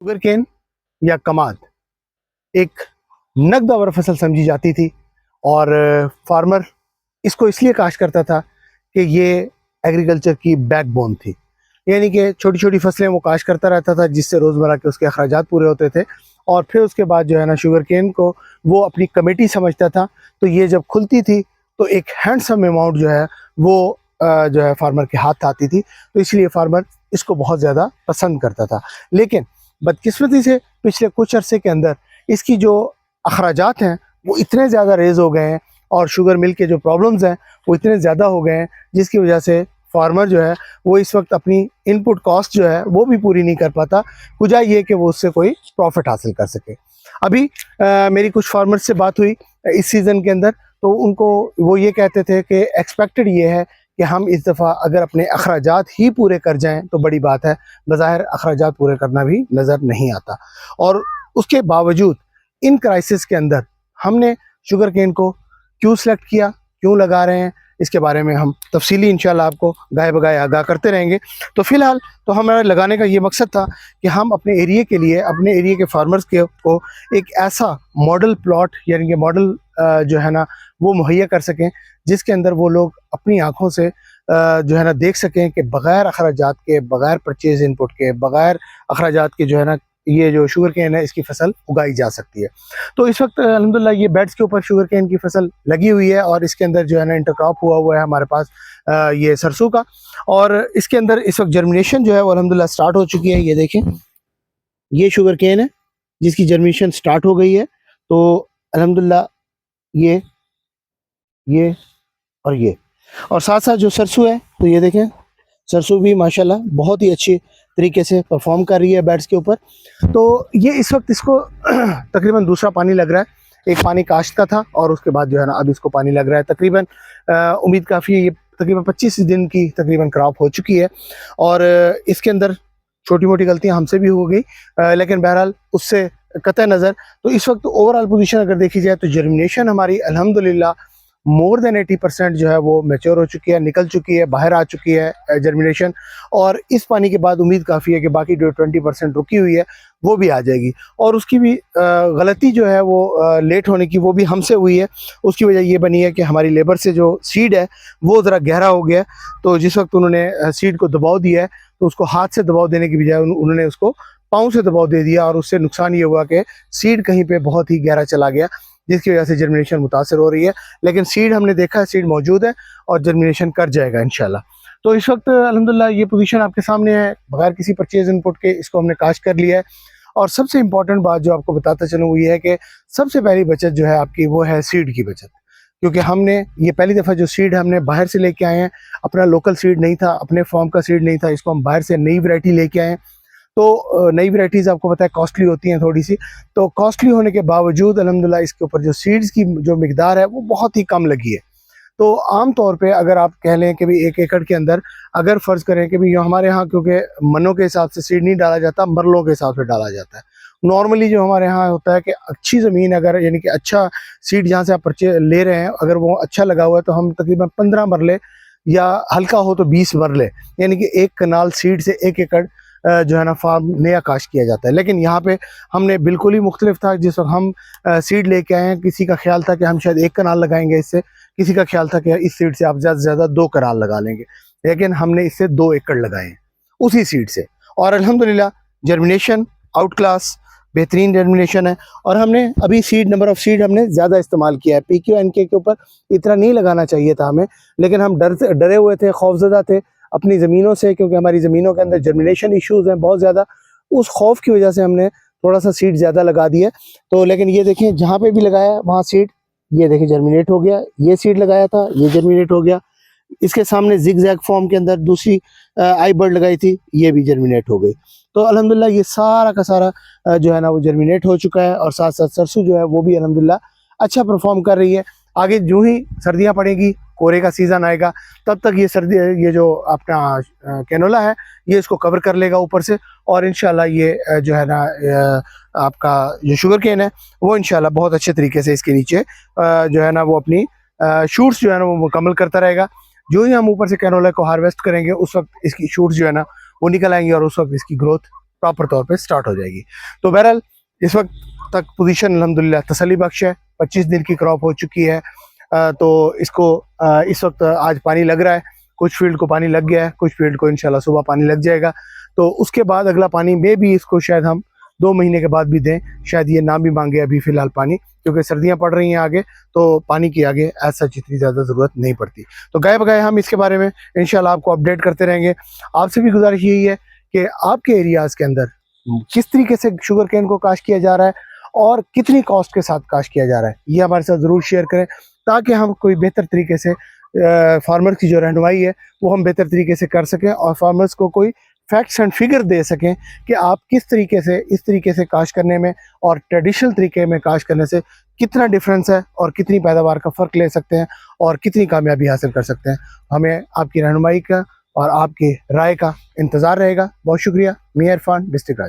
Sugar cane या कमाद एक नकदावर फसल समझी जाती थी और फार्मर इसको इसलिए काश्त करता था कि ये एग्रीकल्चर की बैकबोन थी। यानी कि छोटी छोटी फसलें वो काश्त करता रहता था जिससे रोज़मर्रा के उसके अखराजात पूरे होते थे। और फिर उसके बाद जो है ना शुगर केन को वो अपनी कमेटी समझता था। तो ये जब खुलती थी तो एक हैंडसम अमाउंट जो है वो जो है फार्मर के हाथ आती थी। तो इसलिए फार्मर इसको बहुत ज़्यादा पसंद करता था। लेकिन बदकिस्मती से पिछले कुछ अरसे के अंदर इसकी जो अखराजात हैं वो इतने ज़्यादा रेज़ हो गए हैं और शुगर मिल के जो प्रॉब्लम्स हैं वो इतने ज़्यादा हो गए हैं जिसकी वजह से फार्मर जो है वो इस वक्त अपनी इनपुट कॉस्ट जो है वो भी पूरी नहीं कर पाता, वजह ये कि वो उससे कोई प्रॉफिट हासिल कर सके। अभी मेरी कुछ फार्मर से बात हुई इस सीज़न के अंदर, तो उनको वो ये कहते थे कि एक्सपेक्टेड ये है कि हम इस दफ़ा अगर अपने अखराजात ही पूरे कर जाएं तो बड़ी बात है, बज़ाहिर अखराजात पूरे करना भी नज़र नहीं आता। और उसके बावजूद इन क्राइसिस के अंदर हमने शुगर केन को क्यों सेलेक्ट किया, क्यों लगा रहे हैं, इसके बारे में हम तफसीली इंशाल्लाह आपको गाय बगाए आगाह करते रहेंगे। तो फ़िलहाल तो हमारा लगाने का ये मकसद था कि हम अपने एरिए के लिए, अपने एरिए के फार्मर्स को एक ऐसा मॉडल प्लॉट यानी कि मॉडल जो है ना वो मुहैया कर सकें जिसके अंदर वो लोग अपनी आँखों से जो है ना देख सकें कि बग़ैर अखराजात के, बग़ैर परचेज़ इनपुट के, बग़ैर अखराजात के जो है ना ये जो शुगर केन है इसकी फसल उगाई जा सकती है। तो इस वक्त अल्हम्दुलिल्लाह ये बेड्स के ऊपर शुगर केन की फसल लगी हुई है और इसके अंदर जो है ना इंटरक्रॉप हुआ है हमारे पास ये सरसों का। और इसके अंदर इस वक्त जर्मिनेशन जो है वो अल्हम्दुलिल्लाह स्टार्ट हो चुकी है। ये देखें, ये शुगर केन है जिसकी जर्मिनेशन स्टार्ट हो गई है। तो अल्हम्दुलिल्लाह ये और ये, और साथ साथ जो सरसों है तो ये देखें सरसों भी माशाल्लाह बहुत ही अच्छी तरीके से परफॉर्म कर रही है बेड्स के ऊपर। तो ये इस वक्त इसको तकरीबन दूसरा पानी लग रहा है। एक पानी काश्त का था और उसके बाद जो है ना अब इसको पानी लग रहा है। तकरीबन उम्मीद काफ़ी है, ये तकरीबन 25 दिन की तकरीबन क्रॉप हो चुकी है और इसके अंदर छोटी मोटी गलतियां हमसे भी हो गई, लेकिन बहरहाल उससे कतई नज़र तो इस वक्त ओवरऑल पोजीशन अगर देखी जाए तो जर्मिनेशन हमारी अल्हम्दुलिल्लाह मोर देन 80% जो है वो मैच्योर हो चुकी है, निकल चुकी है, बाहर आ चुकी है जर्मिनेशन। और इस पानी के बाद उम्मीद काफ़ी है कि बाकी जो 20% रुकी हुई है वो भी आ जाएगी। और उसकी भी गलती जो है वो लेट होने की वो भी हमसे हुई है। उसकी वजह ये बनी है कि हमारी लेबर से जो सीड है वो ज़रा गहरा हो गया। तो जिस वक्त उन्होंने सीड को दबाव दिया है तो उसको हाथ से दबाव देने की बजाय उन्होंने उसको पाँव से दबाव दे दिया और उससे नुकसान ये हुआ कि सीड कहीं पे बहुत ही गहरा चला गया जिसकी वजह से जर्मिनेशन मुतासर हो रही है। लेकिन सीड हमने देखा है, सीड मौजूद है और जर्मिनेशन कर जाएगा इंशाल्लाह। तो इस वक्त अल्हम्दुलिल्लाह ये पोजीशन आपके सामने है, बगैर किसी परचेज इनपुट के इसको हमने काश्त कर लिया है। और सबसे इम्पॉर्टेंट बात जो आपको बताता चलूँ वो ये है कि सबसे पहली बचत जो है आपकी वो है सीड की बचत। क्योंकि हमने ये पहली दफ़ा जो सीड हमने बाहर से लेके आए हैं, अपना लोकल सीड नहीं था, अपने फार्म का सीड नहीं था, इसको हम बाहर से नई वैरायटी लेके आए हैं। तो नई वैराइटीज़ आपको पता है कॉस्टली होती हैं थोड़ी सी, तो कॉस्टली होने के बावजूद अल्हम्दुलिल्लाह इसके ऊपर जो सीड्स की जो मिकदार है वो बहुत ही कम लगी है। तो आम तौर पे अगर आप कह लें कि भी 1 एकड़ के अंदर अगर फ़र्ज़ करें कि भी हमारे यहाँ क्योंकि मनों के हिसाब से सीड नहीं डाला जाता, मरलों के हिसाब से डाला जाता है। नॉर्मली जो हमारे यहाँ होता है कि अच्छी ज़मीन अगर यानी कि अच्छा सीड जहाँ से आप परचे ले रहे हैं अगर वो अच्छा लगा हुआ है तो हम तकरीबन 15 मरले या हल्का हो तो 20 मरले यानी कि 1 कनाल सीड से 1 एकड़ जो है ना फार्म नया काश्त किया जाता है। लेकिन यहाँ पे हमने बिल्कुल ही मुख्तलिफ था। जिस वक्त हम सीड लेके आए हैं किसी का ख्याल था कि हम शायद 1 कनाल लगाएंगे इससे, किसी का ख्याल था कि इस सीड से आप ज़्यादा से ज़्यादा 2 कनाल लगा लेंगे, लेकिन हमने इससे 2 एकड़ लगाए हैं उसी सीड से। और अल्हम्दुलिल्लाह जर्मिनेशन आउट क्लास बेहतरीन जर्मिनेशन है। और हमने अभी सीड नंबर ऑफ़ सीड हमने ज़्यादा इस्तेमाल किया है। PQNK के ऊपर इतना नहीं लगाना चाहिए था हमें, लेकिन हम डरे हुए थे, खौफजदा थे अपनी ज़मीनों से, क्योंकि हमारी ज़मीनों के अंदर जर्मिनेशन इश्यूज़ हैं बहुत ज़्यादा। उस खौफ की वजह से हमने थोड़ा सा सीड ज़्यादा लगा दिया। तो लेकिन ये देखें जहाँ पे भी लगाया वहाँ सीड ये देखें जर्मिनेट हो गया। ये सीड लगाया था ये जर्मिनेट हो गया। इसके सामने जिग जैग फॉर्म के अंदर दूसरी आई बर्ड लगाई थी, ये भी जर्मिनेट हो गई। तो अल्हम्दुलिल्लाह ये सारा का सारा जो है ना वो जर्मिनेट हो चुका है। और साथ साथ सरसों जो है वो भी अल्हम्दुलिल्लाह अच्छा परफॉर्म कर रही है। आगे जो ही सर्दियाँ पड़ेगी, कोरे का सीज़न आएगा, तब तक ये जो अपना कैनोला है ये इसको कवर कर लेगा ऊपर से। और इंशाल्लाह ये जो है ना आपका जो शुगर केन है वो इंशाल्लाह बहुत अच्छे तरीके से इसके नीचे जो है ना वो अपनी शूट्स जो है ना वो मुकम्मल करता रहेगा। जो ही हम ऊपर से कैनोला को हार्वेस्ट करेंगे उस वक्त इसकी शूट्स जो है ना वो निकल आएंगी और उस वक्त इसकी ग्रोथ प्रॉपर तौर पे स्टार्ट हो जाएगी। तो बहरहाल इस वक्त तक पोजीशन अल्हम्दुलिल्लाह तसल्ली बख्श है। 25 दिन की क्रॉप हो चुकी है। तो इसको इस वक्त आज पानी लग रहा है, कुछ फील्ड को पानी लग गया है, कुछ फील्ड को इंशाल्लाह सुबह पानी लग जाएगा। तो उसके बाद अगला पानी में भी इसको शायद हम 2 महीने के बाद भी दें, शायद ये ना भी मांगे अभी फ़िलहाल पानी, क्योंकि सर्दियां पड़ रही हैं आगे, तो पानी की आगे एज सच इतनी ज़्यादा ज़रूरत नहीं पड़ती। तो गए बगए हम इसके बारे में इंशाल्लाह आपको अपडेट करते रहेंगे। आपसे भी गुजारिश यही है कि आपके एरियाज़ के अंदर किस तरीके से शुगर केन को काश्त किया जा रहा है और कितनी कॉस्ट के साथ काश्त किया जा रहा है, ये हमारे साथ ज़रूर शेयर करें, ताकि हम कोई बेहतर तरीके से फार्मर की जो रहनुमाई है वो हम बेहतर तरीके से कर सकें और फार्मर्स को कोई फैक्ट्स एंड फिगर दे सकें कि आप किस तरीके से इस तरीके से काश्त करने में और ट्रेडिशनल तरीके में काश्त करने से कितना डिफरेंस है और कितनी पैदावार का फ़र्क ले सकते हैं और कितनी कामयाबी हासिल कर सकते हैं। हमें आपकी रहनुमाई का और आपकी राय का इंतज़ार रहेगा। बहुत शुक्रिया। मैं इरफान, डिस्ट्रिक्ट राजौरी।